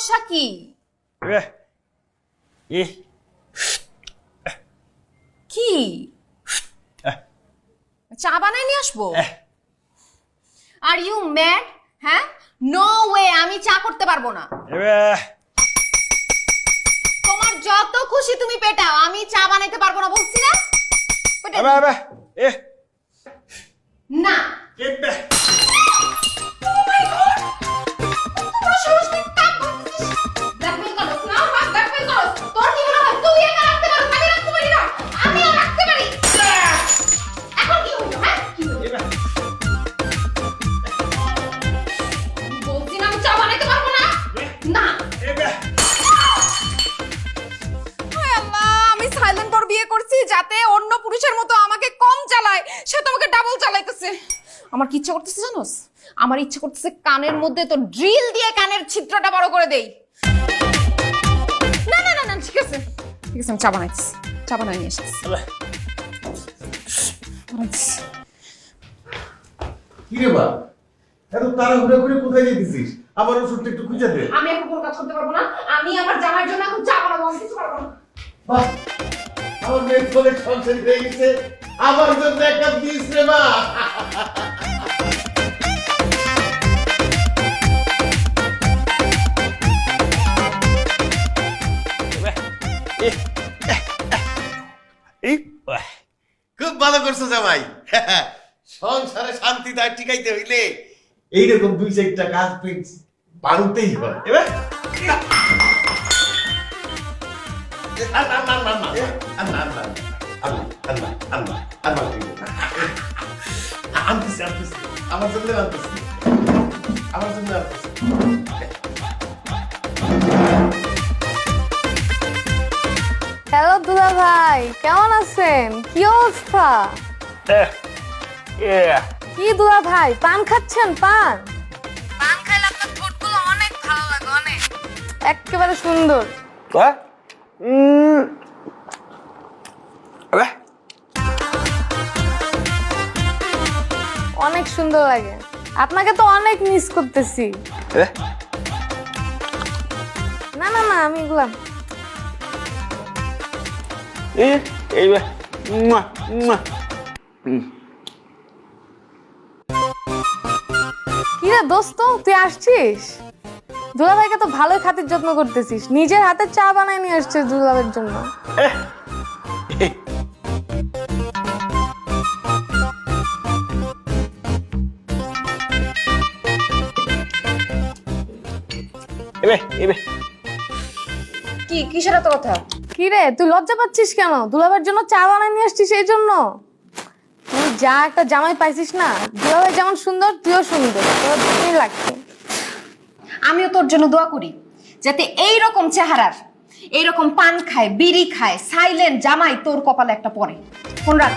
সমস্যা কি? কি চা বানাই নিয়ে আসবো? Are you mad? হ্যাঁ, নো ওয়ে, আমি চা করতে পারবো না। তোমার যত খুশি তুমি পেটাও, আমি চা বানাইতে পারবো না বলছি না। না যাতে অন্য পুরুষের মতো আমাকে কম চালায়, সে তোমাকে ডাবল চালাইতেছে। আমার কি ইচ্ছা করতেছে জানোস? আমার ইচ্ছা করতেছে কানের মধ্যে তো ড্রিল দিয়ে কানের ছিদ্রটা বড় করে দেই। না না না না, ঠিক আছে ঠিক আছে, আমি চা বানাইছি, চা বানাই নিয়ে এসেছি। কি রে বা, এত তাড়াহুড়া করে কোথায় যেতেছিস? আমার ওষুধটা একটু খুঁজে দে। আমি এখন কোনো কাজ করতে পারবো না, আমি আমার জামাইয়ের জন্য এখন চা বানাবো, আমি কিছু পারবো না। বাহ, আমার মেয়ে অনেক সংসারী হয়ে গেছে, আমার জন্য এক কাপ দিস রে মা। খুব ভালো করছো জামাই। সংসারে শান্তি দায় টিকাইতে হইলে এইরকম দুই চারটা কাজ পারতেই হয়। এবার আমার জন্য আমার জন্য হ্যালো দুলা ভাই, কেমন আছেন? কি অবস্থা? কি দুলা ভাই, পান খাচ্ছেন? পান পান খাইলে আপনার ঠোঁটগুলো অনেক ভালো লাগে, অনেক একেবারে সুন্দর। অনেক সুন্দর লাগে, আপনাকে তো অনেক মিস করতেছি। না না না, আমি এগুলা কিরে দোস্ত, তুই আসছিস? দুলাভাইকে তো ভালোই খাতির যত্ন করতেছিস, নিজের হাতে চা বানায় নিয়ে আসছিস দুলাভাইয়ের জন্য। কি কিসের এত কথা? কি রে, তুই লজ্জা পাচ্ছিস কেন? দুলাভাইয়ের জন্য চা বানায় নিয়ে আসছিস এই জন্য? তুই যা একটা জামাই পাইছিস না, দুলাভাই যেমন সুন্দর তুইও সুন্দর, তোর দুটোই লাগছে। আমিও তোর জন্য দোয়া করি যাতে এইরকম চেহারার, এইরকম পান খায়, বিড়ি খায়, সাইলেন্ট জামাই তোর কপালে একটা পড়ে। কোন রাত